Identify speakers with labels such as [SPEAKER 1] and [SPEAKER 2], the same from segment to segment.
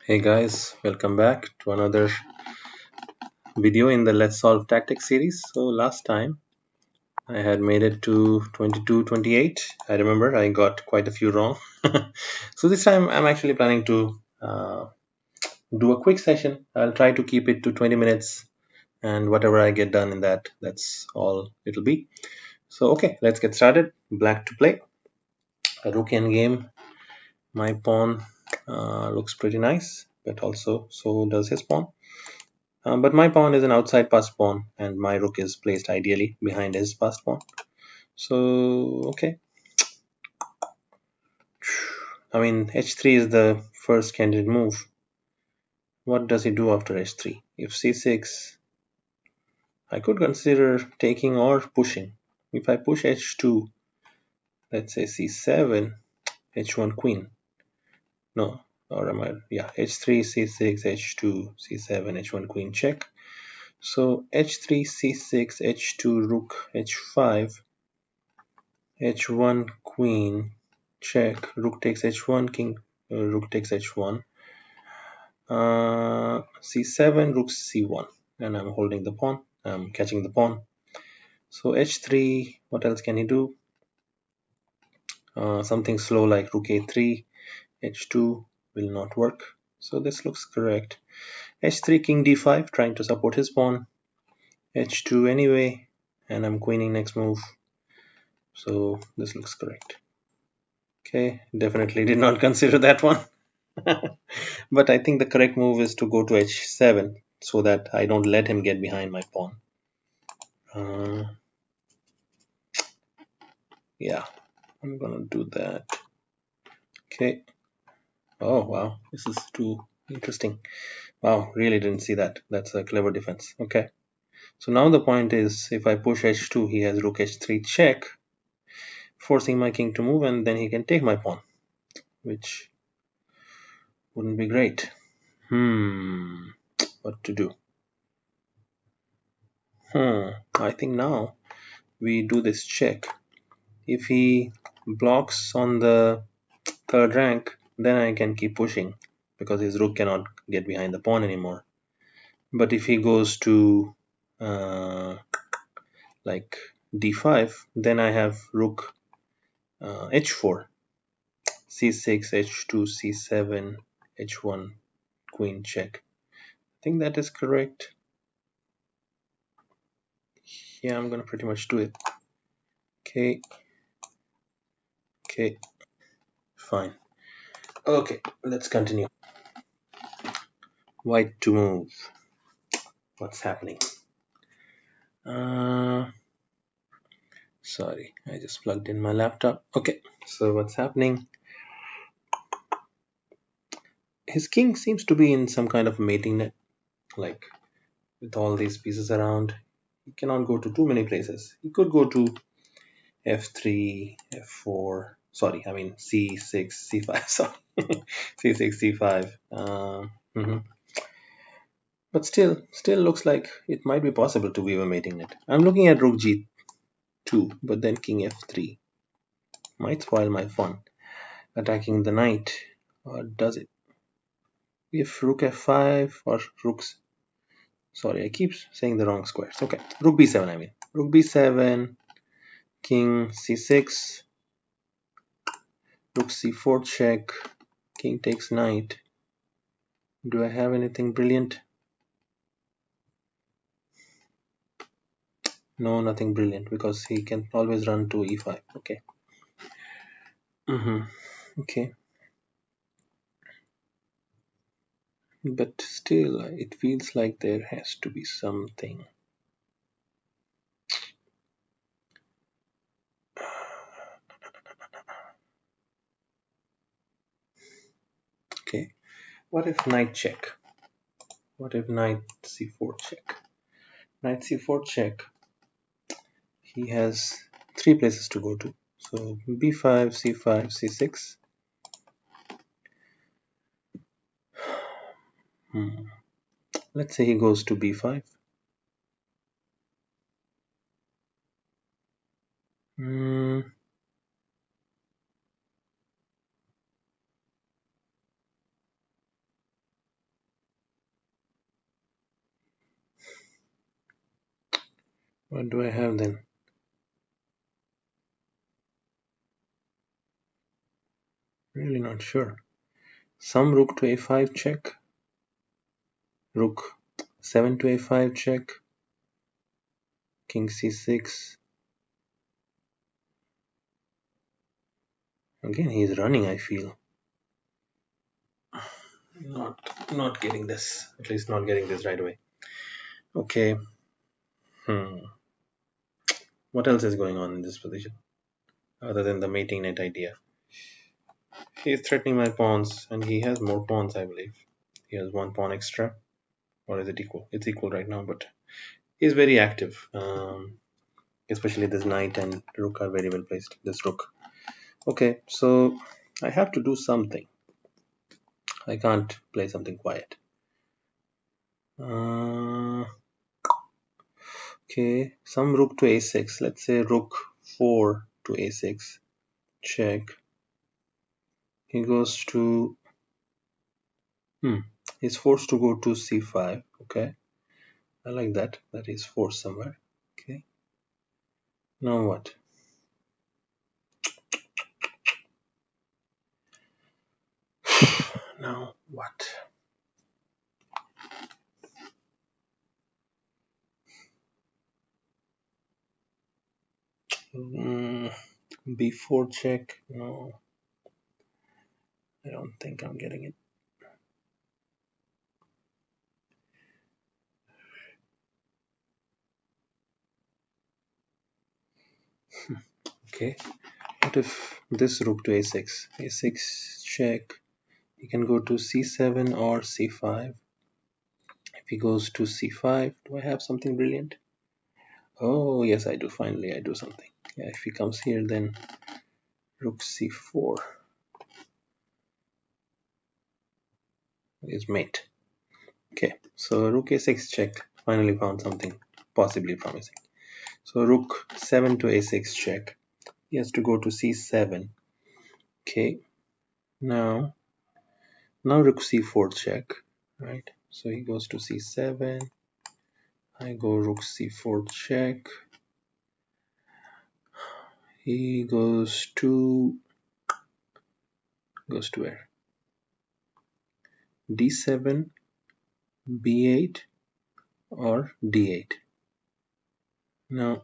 [SPEAKER 1] Hey guys, welcome back to another video in the Let's Solve Tactics series. So last time I had made it to 22, 28. I remember I got quite a few wrong. So this time I'm actually planning to do a quick session. I'll try to keep it to 20 minutes and whatever I get done in that, that's all it'll be. So okay, let's get started. Black to play. A rook endgame. My pawn looks pretty nice, but also so does his pawn. But my pawn is an outside passed pawn, and my rook is placed ideally behind his passed pawn. So, okay. I mean, h3 is the first candidate move. What does he do after h3? If c6, I could consider taking or pushing. If I push h2, let's say c7, h1 queen. No, or am I? Yeah, h3, c6, h2, c7, h1 queen check. So h3, c6, h2, rook, h5, h1 queen check, rook takes h1, king rook takes h1, c7, rook c1, and I'm holding the pawn, I'm catching the pawn. So h3, what else can he do? Something slow like rook a3, h2 will not work, so this looks correct. h3, king d5, trying to support his pawn, h2 anyway, and I'm queening next move, so this looks correct. Okay, definitely did not consider that one. But I think the correct move is to go to h7 so that I don't let him get behind my pawn. Uh, yeah, I'm gonna do that. Okay. Oh wow, this is too interesting. Wow, really didn't see that. That's a clever defense. Okay. So now the point is if I push h2, he has rook h3 check, forcing my king to move, and then he can take my pawn, which wouldn't be great. What to do? I think now we do this check. If he blocks on the third rank, then I can keep pushing because his rook cannot get behind the pawn anymore. But if he goes to uh, like d5, then I have rook h4, c6, h2, c7, h1, queen check. I think that is correct. Yeah, I'm gonna pretty much do it. Okay. Okay. Fine. Okay, let's continue. White to move. What's happening? Sorry, I just plugged in my laptop. Okay, so what's happening? His king seems to be in some kind of mating net, like with all these pieces around. He cannot go to too many places. He could go to f3, f4. Sorry, I mean c6, c5. Sorry, c6, c5. But still looks like it might be possible to weave a mating net. I'm looking at rook g2, but then king f3 might spoil my fun. Attacking the knight, or does it? If rook f5 or rooks, sorry, I keep saying the wrong squares. Okay, rook b7, I mean. Rook b7, king c6, rook c4 check, king takes knight. Do I have anything brilliant? No, nothing brilliant because he can always run to e5. Okay. Okay. But still, it feels like there has to be something. Okay. What if knight check? What if knight c4 check? Knight c4 check. He has three places to go to. So b5, c5, c6. Let's say he goes to b5. What do I have then? Really not sure. Some rook to a5 check. Rook 7 to a5 check. King c6. Again, he's running, I feel. Not getting this. At least not getting this right away. Okay. What else is going on in this position other than the mating net idea? He is threatening my pawns, and he has more pawns, I believe. He has one pawn extra. Or is it equal? It's equal right now, but he's very active. Especially this knight and rook are very well placed. This rook. Okay, so I have to do something. I can't play something quiet. Okay, some rook to a6. Let's say rook 4 to a6. Check. He goes to. He's forced to go to c5. Okay, I like that. That is forced somewhere. Okay. Now what? Now what? B4 check. No, I don't think I'm getting it. Okay. What if this rook to a6? A6 check. He can go to c7 or c5. If he goes to c5, do I have something brilliant? Oh, yes, I do. Finally, I do something. Yeah, if he comes here, then rook c4 is mate. Okay, so rook a6 check. Finally found something possibly promising. So rook 7 to a6 check. He has to go to c7. Okay, now rook c4 check. Right, so he goes to c7. I go rook c4 check. He goes to where? d7, b8 or d8. Now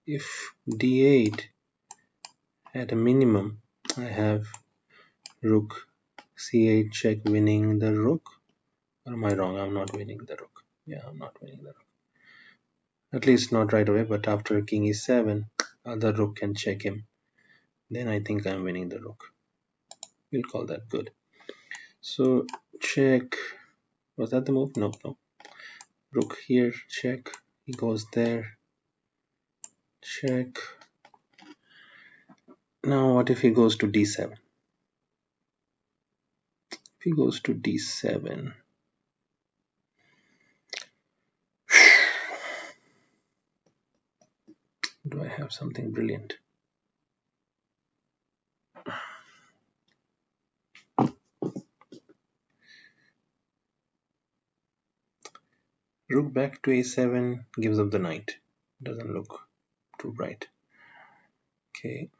[SPEAKER 1] if d8 at a minimum, I have rook c8 check winning the rook. Or am I wrong? I'm not winning the rook. Yeah, I'm not winning the rook. At least not right away, but after king e7, other rook can check him. Then I think I'm winning the rook. We'll call that good. So check. Was that the move? No. Rook here, check. He goes there. Check. Now what if he goes to d7? If he goes to d7, do I have something brilliant? Rook back to a7 gives up the knight. Doesn't look too bright. Okay.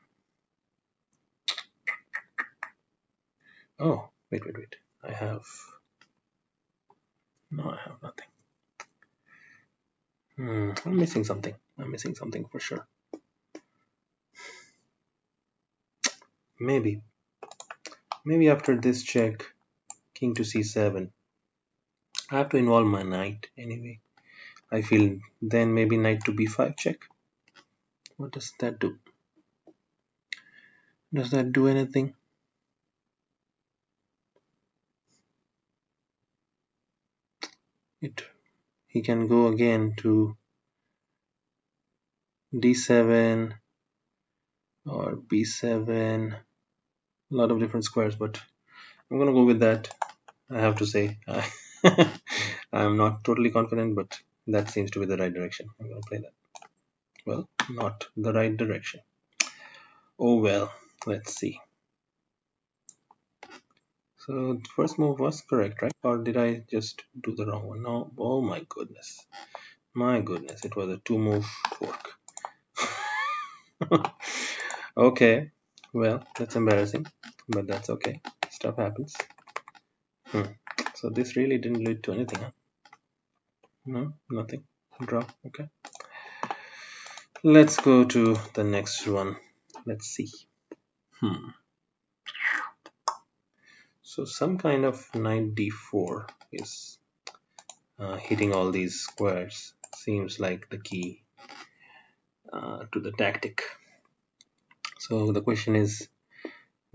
[SPEAKER 1] Oh, wait. I have nothing. I'm missing something. I'm missing something for sure. Maybe after this check, king to c7, I have to involve my knight anyway. I feel then maybe knight to b5 check. What does that do? Does that do anything? He can go again to d7 or b7. A lot of different squares, but I'm gonna go with that. I have to say, I'm not totally confident, but that seems to be the right direction. I'm gonna play that. Well, not the right direction. Oh well, let's see. So the first move was correct, right? Or did I just do the wrong one? No. Oh my goodness. My goodness, it was a two-move fork. Okay, well, that's embarrassing, but that's okay. Stuff happens. So this really didn't lead to anything, huh? No, nothing. Draw. Okay. Let's go to the next one. Let's see. Hmm. So some kind of knight d4 is hitting all these squares. Seems like the key to the tactic. So the question is,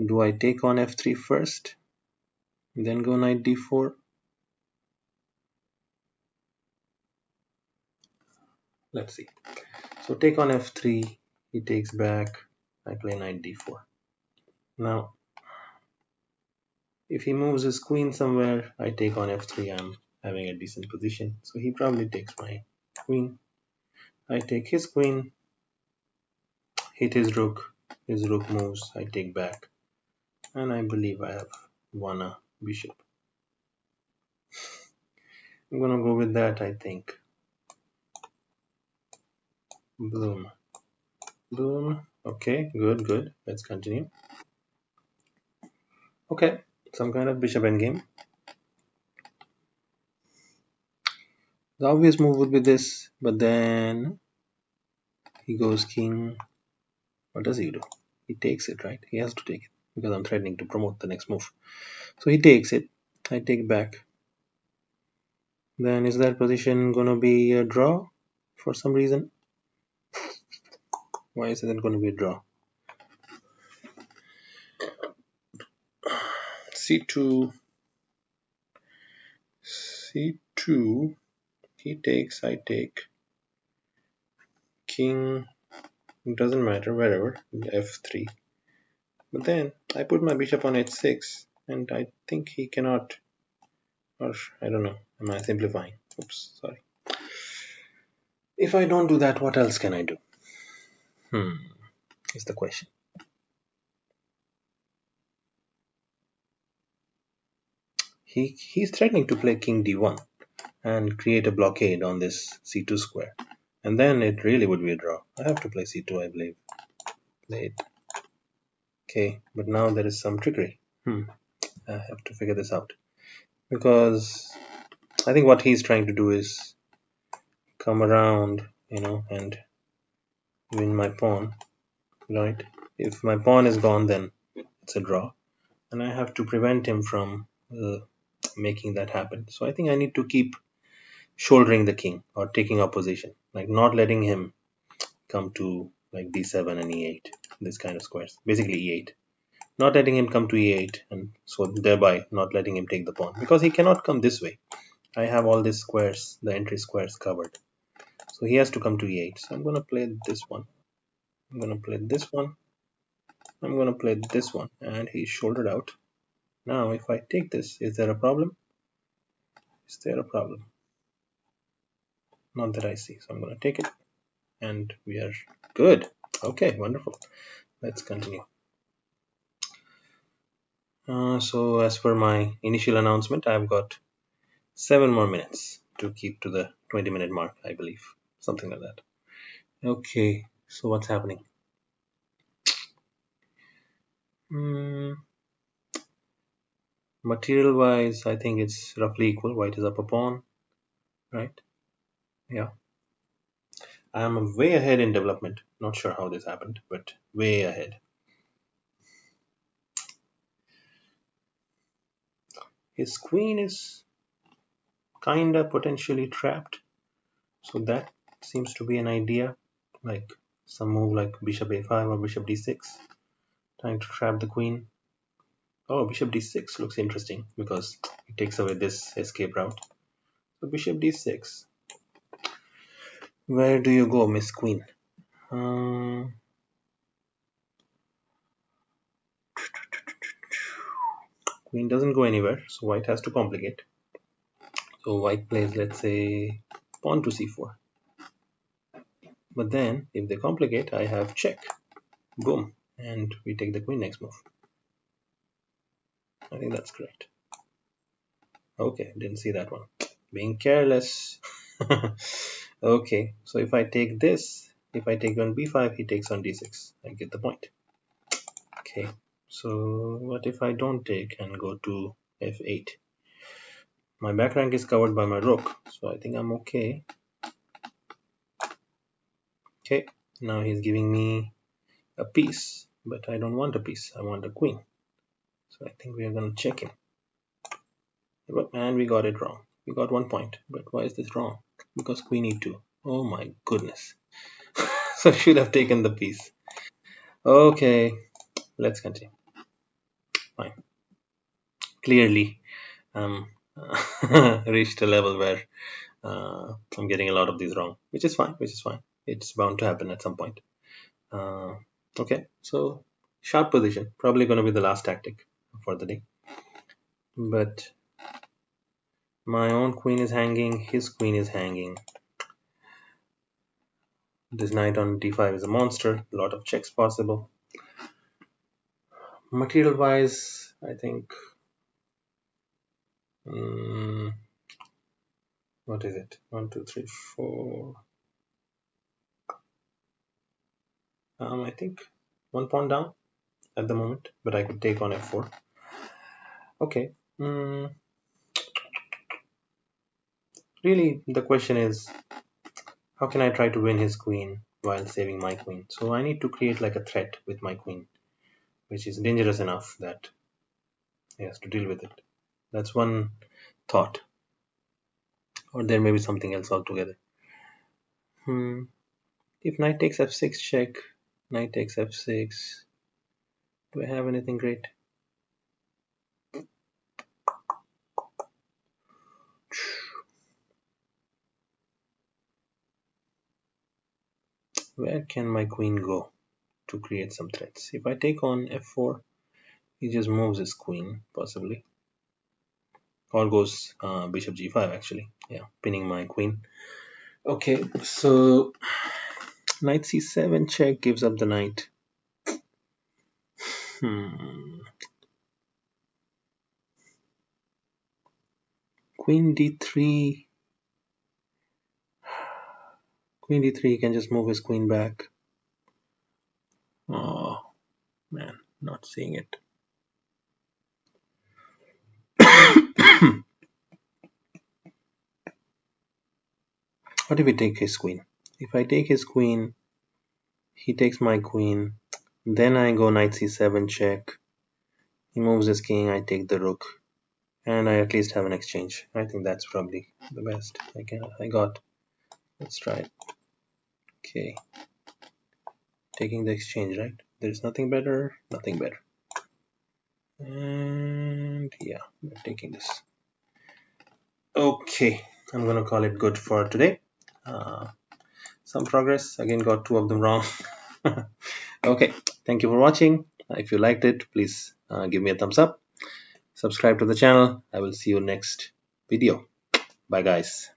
[SPEAKER 1] do I take on f3 first, then go knight d4? Let's see. So take on f3, he takes back, I play knight d4. Now, if he moves his queen somewhere, I take on f3, I'm having a decent position. So he probably takes my queen. I take his queen, hit his rook moves, I take back. And I believe I have won a bishop. I'm gonna go with that, I think. Boom. Boom. Okay, good. Let's continue. Okay, some kind of bishop endgame. The obvious move would be this, but then he goes king. What does he do? He takes it, right? He has to take it because I'm threatening to promote the next move. So he takes it. I take back. Then is that position gonna be a draw for some reason? Why is it gonna be a draw? C2. C2. He takes, I take. King. It doesn't matter, wherever. F3. But then I put my bishop on h6, and I think he cannot, or I don't know. Am I simplifying? Oops, sorry. If I don't do that, what else can I do? Is the question. He's threatening to play king d1 and create a blockade on this c2 square. And then it really would be a draw. I have to play c2, I believe. Played. Okay, but now there is some trickery. I have to figure this out. Because I think what he's trying to do is come around, and win my pawn, right? If my pawn is gone, then it's a draw. And I have to prevent him from making that happen. So I think I need to keep shouldering the king or taking opposition, like not letting him come to like d7 and e8, this kind of squares, basically e8, not letting him come to e8, and so thereby not letting him take the pawn because he cannot come this way. I have all these squares, the entry squares covered, so he has to come to e8. So I'm going to play this one, I'm going to play this one, I'm going to play this one, and he's shouldered out. Now if I take this, is there a problem? Is there a problem? Not that I see. So I'm going to take it, and we are good. Okay, wonderful. Let's continue. So as per my initial announcement, I've got 7 more minutes to keep to the 20-minute mark, I believe. Something like that. Okay, so what's happening? Material wise, I think it's roughly equal. White is up a pawn, right? Yeah. I'm way ahead in development. Not sure how this happened, but way ahead. His queen is kinda potentially trapped, so that seems to be an idea, like some move like bishop a5 or bishop d6, trying to trap the queen. Oh, bishop d6 looks interesting because it takes away this escape route. So bishop d6. Where do you go, Miss Queen? Queen doesn't go anywhere, so white has to complicate. So white plays, let's say, pawn to c4. But then, if they complicate, I have check. Boom. And we take the queen next move. I think that's correct. Okay, didn't see that one. Being careless. Okay, so if I take this, if I take on b5, he takes on d6. I get the point. Okay, so what if I don't take and go to f8? My back rank is covered by my rook, so I think I'm okay. Okay, now he's giving me a piece, but I don't want a piece, I want a queen. So I think we are going to check him. And we got it wrong. We got 1 point, but why is this wrong? Because queen e2. Oh my goodness. So I should have taken the piece. Okay, let's continue. Fine. Clearly, I'm reached a level where I'm getting a lot of these wrong, which is fine, which is fine. It's bound to happen at some point. Uh, okay, so sharp position, probably going to be the last tactic for the day. But my own queen is hanging, his queen is hanging. This knight on d5 is a monster, a lot of checks possible. Material wise, I think, what is it? 1, 2, 3, 4. I think 1 pawn down at the moment, but I could take on f4. Okay. Really, the question is, how can I try to win his queen while saving my queen? So I need to create like a threat with my queen, which is dangerous enough that he has to deal with it. That's one thought. Or there may be something else altogether. If knight takes f6 check, knight takes f6, do I have anything great? Where can my queen go to create some threats? If I take on f4, he just moves his queen, possibly. Or goes bishop g5, actually. Yeah, pinning my queen. Okay, so knight c7 check gives up the knight. Queen d3. Queen d3, he can just move his queen back. Oh, man, not seeing it. What if we take his queen? If I take his queen, he takes my queen. Then I go knight c7 check. He moves his king, I take the rook. And I at least have an exchange. I think that's probably the best I got. Let's try it. Okay. Taking the exchange, right? There's nothing better, nothing better. And yeah, we're taking this. Okay, I'm gonna call it good for today. Some progress, again got 2 of them wrong. Okay, thank you for watching. If you liked it, please give me a thumbs up. Subscribe to the channel. I will see you next video. Bye guys.